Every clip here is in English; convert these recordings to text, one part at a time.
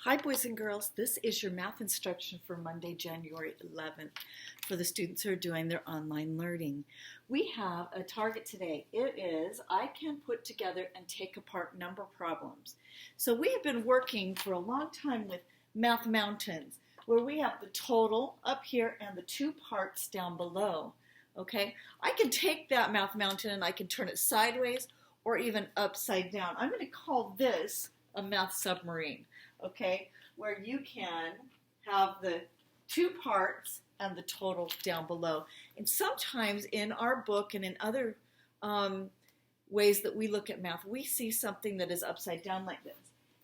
Hi boys and girls, this is your math instruction for Monday, January 11th for the students who are doing their online learning. We have a target today. It is, I can put together and take apart number problems. So we have been working for a long time with Math Mountains, where we have the total up here and the two parts down below. Okay, I can take that Math Mountain and I can turn it sideways or even upside down. I'm going to call this a math submarine. Okay, where you can have the two parts and the total down below. And sometimes in our book and in other ways that we look at math, we see something that is upside down like this.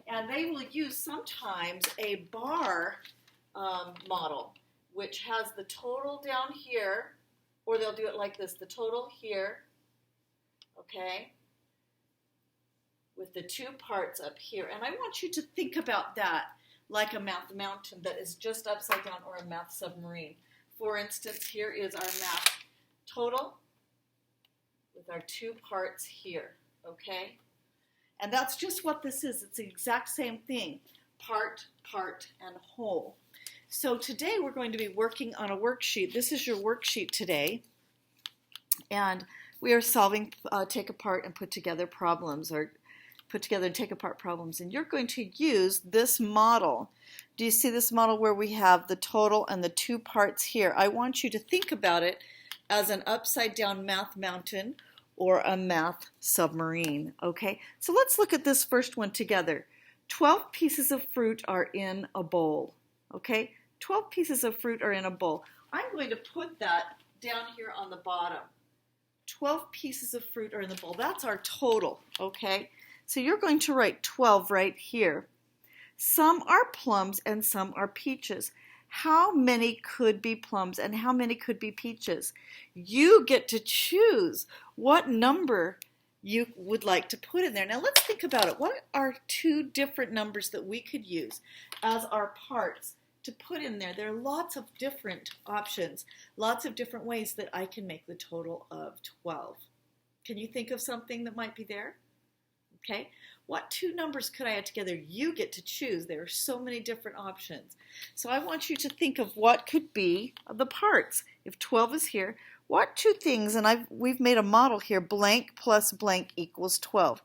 And they will use sometimes a bar model, which has the total down here, or they'll do it like this, the total here, okay, with the two parts up here. And I want you to think about that like a math mountain that is just upside down, or a math submarine. For instance, here is our math total with our two parts here, okay? And that's just what this is. It's the exact same thing, part, and whole. So today we're going to be working on a worksheet. This is your worksheet today. And we are solving take apart and put together problems, or put together and take apart problems, and you're going to use this model. Do you see this model where we have the total and the two parts here? I want you to think about it as an upside down math mountain or a math submarine, okay? So let's look at this first one together. 12 pieces of fruit are in a bowl, okay? 12 pieces of fruit are in a bowl. I'm going to put that down here on the bottom. 12 pieces of fruit are in the bowl. That's our total, okay? So you're going to write 12 right here. Some are plums and some are peaches. How many could be plums and how many could be peaches? You get to choose what number you would like to put in there. Now let's think about it. What are two different numbers that we could use as our parts to put in there? There are lots of different options, lots of different ways that I can make the total of 12. Can you think of something that might be there? Okay, what two numbers could I add together? You get to choose. There are so many different options. So I want you to think of what could be the parts. If 12 is here, what two things, and we've made a model here, blank plus blank equals 12.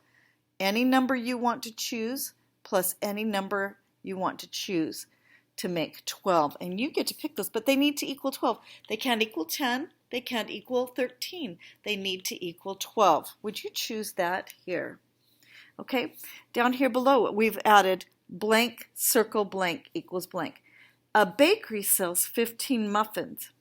Any number you want to choose plus any number you want to choose to make 12. And you get to pick those, but they need to equal 12. They can't equal 10. They can't equal 13. They need to equal 12. Would you choose that here? Okay, down here below we've added blank, circle, blank equals blank. A bakery sells 15 muffins.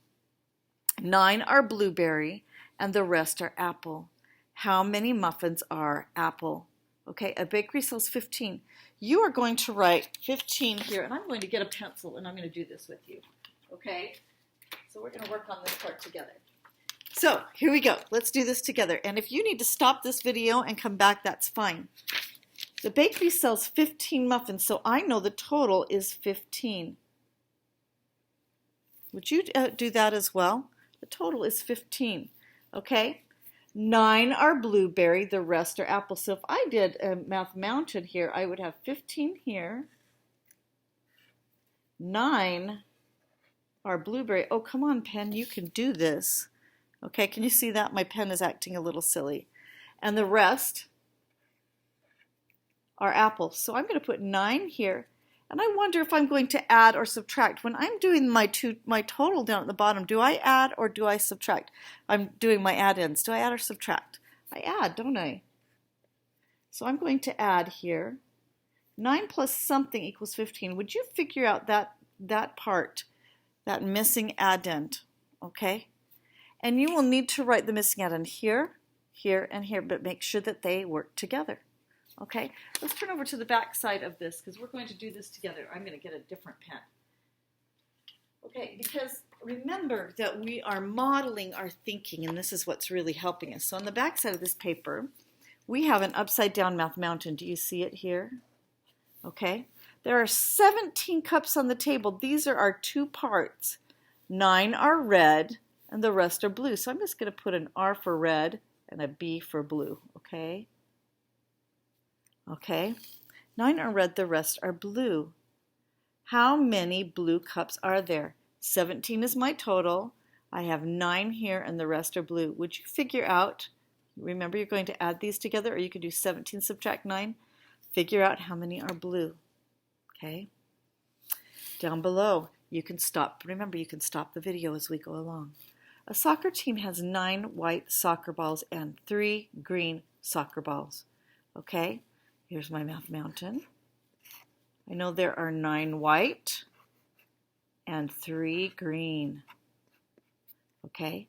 9 are blueberry and the rest are apple. How many muffins are apple? Okay, a bakery sells 15. You are going to write 15 here, and I'm going to get a pencil and I'm going to do this with you. Okay, so we're going to work on this part together. So here we go. Let's do this together. And if you need to stop this video and come back, that's fine. The bakery sells 15 muffins, so I know the total is 15. Would you do that as well? The total is 15. Okay? 9 are blueberry, the rest are apple. So if I did a math mountain here, I would have 15 here. 9 are blueberry. Oh, come on, pen, you can do this. Okay, can you see that? My pen is acting a little silly. And the rest are apples. So I'm going to put 9 here. And I wonder if I'm going to add or subtract. When I'm doing my total down at the bottom, do I add or do I subtract? I'm doing my add-ins. Do I add or subtract? I add, don't I? So I'm going to add here. 9 plus something equals 15. Would you figure out that part, that missing addend? Okay? And you will need to write the missing addend here, here, and here, but make sure that they work together. Okay, let's turn over to the back side of this because we're going to do this together. I'm going to get a different pen. Okay, because remember that we are modeling our thinking, and this is what's really helping us. So on the back side of this paper, we have an upside down math mountain. Do you see it here? Okay, there are 17 cups on the table. These are our two parts. 9 are red and the rest are blue. So I'm just going to put an R for red and a B for blue, okay? Okay, 9 are red, the rest are blue. How many blue cups are there? 17 is my total. I have 9 here and the rest are blue. Would you figure out, remember you're going to add these together, or you could do 17 subtract 9. Figure out how many are blue. Okay? Down below, you can stop. Remember, you can stop the video as we go along. A soccer team has 9 white soccer balls and 3 green soccer balls. Okay? Here's my math mountain. I know there are 9 white and 3 green. Okay?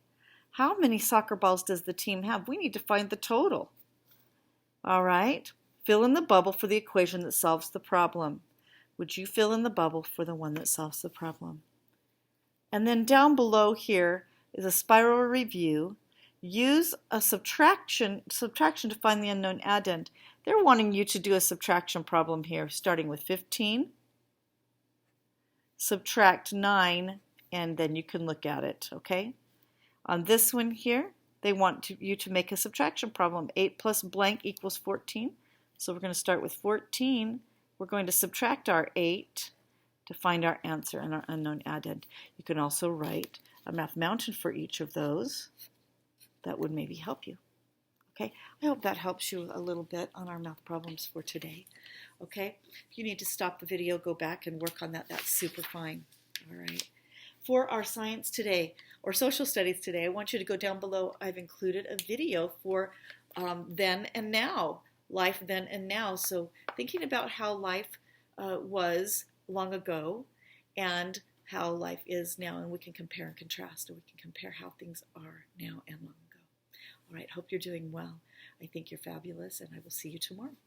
How many soccer balls does the team have? We need to find the total. All right? Fill in the bubble for the equation that solves the problem. Would you fill in the bubble for the one that solves the problem? And then down below here is a spiral review. Use a subtraction to find the unknown addend. They're wanting you to do a subtraction problem here, starting with 15, subtract 9, and then you can look at it, okay? On this one here, they want you to make a subtraction problem. 8 plus blank equals 14. So we're going to start with 14. We're going to subtract our 8 to find our answer and our unknown addend. You can also write a math mountain for each of those. That would maybe help you. Okay, I hope that helps you a little bit on our math problems for today. Okay, if you need to stop the video, go back and work on that. That's super fine. All right. For our science today, or social studies today, I want you to go down below. I've included a video for then and now, life then and now. So thinking about how life was long ago and how life is now, and we can compare and contrast, or we can compare how things are now and long ago. All right, hope you're doing well. I think you're fabulous, and I will see you tomorrow.